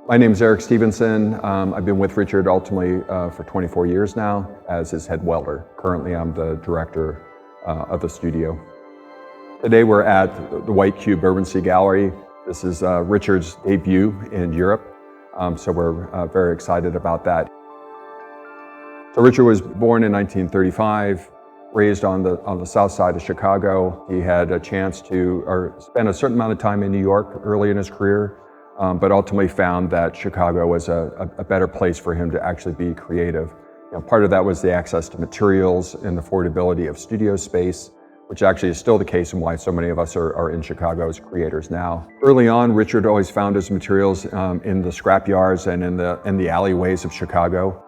My name is Eric Stephenson. I've been with Richard ultimately for 24 years now as his head welder. Currently, I'm the director of the studio. Today, we're at the White Cube Bermondsey gallery. This is Richard's debut in Europe, so we're very excited about that. So Richard was born in 1935, raised on the south side of Chicago. He had a chance to spend a certain amount of time in New York early in his career, but ultimately found that Chicago was a better place for him to actually be creative. Part of that was the access to materials and the affordability of studio space, which actually is still the case and why so many of us are in Chicago as creators now. Early on, Richard always found his materials in the scrap yards and in the alleyways of Chicago.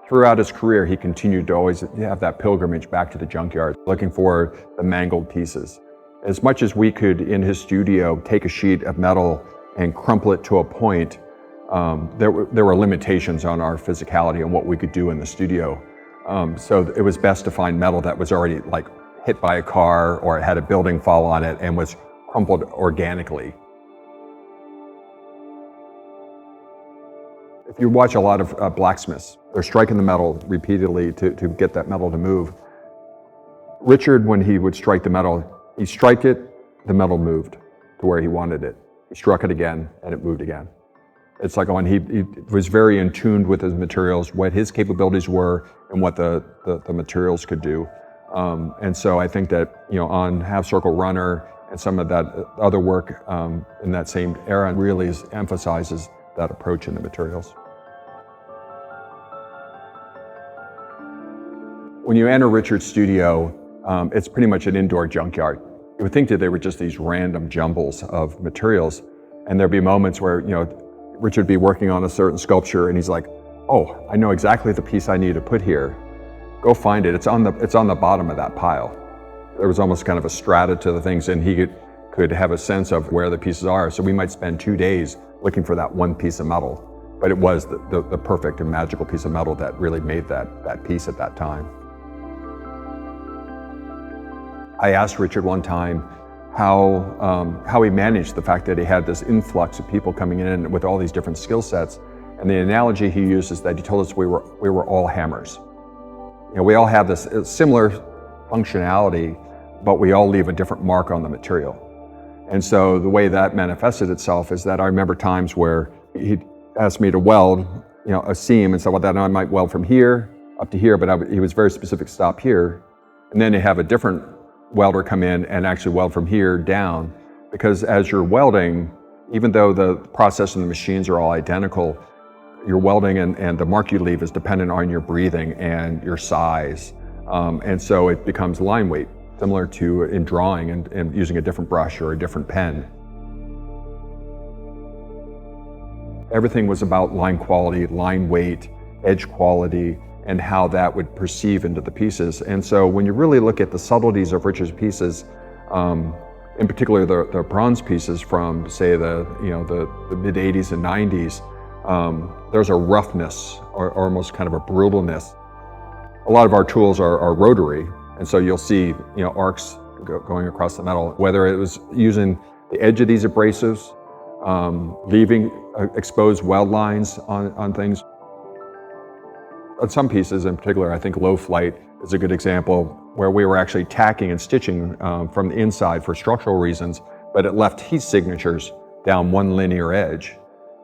Throughout his career, he continued to always have that pilgrimage back to the junkyard, looking for the mangled pieces. As much as we could, in his studio, take a sheet of metal and crumple it to a point, there were limitations on our physicality and what we could do in the studio. So it was best to find metal that was already hit by a car or it had a building fall on it and was crumpled organically. If you watch a lot of blacksmiths, they're striking the metal repeatedly to get that metal to move. Richard, when he would strike the metal, he struck it, the metal moved to where he wanted it. He struck it again, and it moved again. It's like when he was very in tune with his materials, what his capabilities were, and what the materials could do. And so I think that on Half Circle Runner and some of that other work in that same era really emphasizes that approach in the materials. When you enter Richard's studio, it's pretty much an indoor junkyard. You would think that they were just these random jumbles of materials, and there'd be moments where Richard would be working on a certain sculpture, and he's like, "Oh, I know exactly the piece I need to put here. Go find it. It's on the bottom of that pile." There was almost kind of a strata to the things, and he could have a sense of where the pieces are. So we might spend 2 days looking for that one piece of metal, but it was the perfect and magical piece of metal that really made that piece at that time. I asked Richard one time how he managed the fact that he had this influx of people coming in with all these different skill sets, and the analogy he used is that he told us we were all hammers. We all have this similar functionality, but we all leave a different mark on the material. And so the way that manifested itself is that I remember times where he'd ask me to weld, a seam and stuff like that, and I might weld from here up to here, but he was very specific, stop here. And then he'd have a different welder come in and actually weld from here down, because as you're welding, even though the process and the machines are all identical, your welding and the mark you leave is dependent on your breathing and your size. And so it becomes line weight, similar to in drawing and using a different brush or a different pen. Everything was about line quality, line weight, edge quality, and how that would perceive into the pieces. And so when you really look at the subtleties of Richard's pieces, in particular the bronze pieces from, say, the mid-'80s and '90s, there's a roughness or almost kind of a brutalness. A lot of our tools are rotary, and so you'll see arcs going across the metal, whether it was using the edge of these abrasives, leaving exposed weld lines on things. On some pieces in particular, I think Low Flight is a good example where we were actually tacking and stitching from the inside for structural reasons, but it left heat signatures down one linear edge.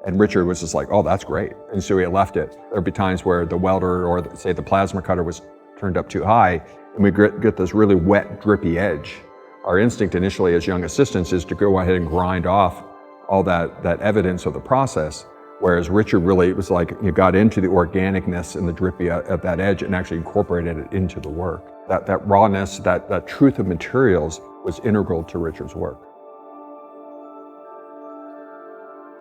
And Richard was just like, "Oh, that's great." And so he left it. There'd be times where the welder or say the plasma cutter was turned up too high and we get this really wet, drippy edge. Our instinct initially as young assistants is to go ahead and grind off all that evidence of the process. Whereas Richard really, it was like you got into the organicness and the drippy at that edge and actually incorporated it into the work. That rawness, that truth of materials was integral to Richard's work.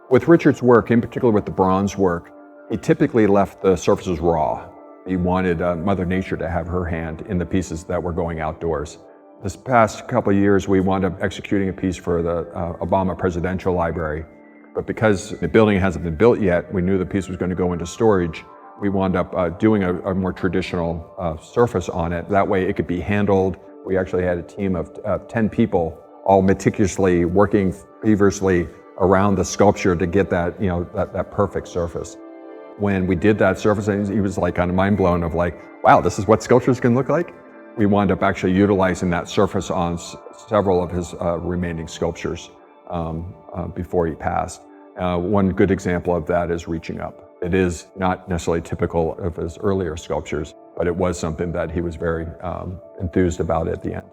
With Richard's work, in particular with the bronze work, he typically left the surfaces raw. He wanted Mother Nature to have her hand in the pieces that were going outdoors. This past couple of years, we wound up executing a piece for the Obama Presidential Library. But because the building hasn't been built yet, we knew the piece was going to go into storage. We wound up doing a more traditional surface on it. That way it could be handled. We actually had a team of 10 people all meticulously working feverishly around the sculpture to get that, that perfect surface. When we did that surface, he was like kind of mind blown of like, wow, this is what sculptures can look like. We wound up actually utilizing that surface on several of his remaining sculptures before he passed. One good example of that is Reaching Up. It is not necessarily typical of his earlier sculptures, but it was something that he was very enthused about at the end.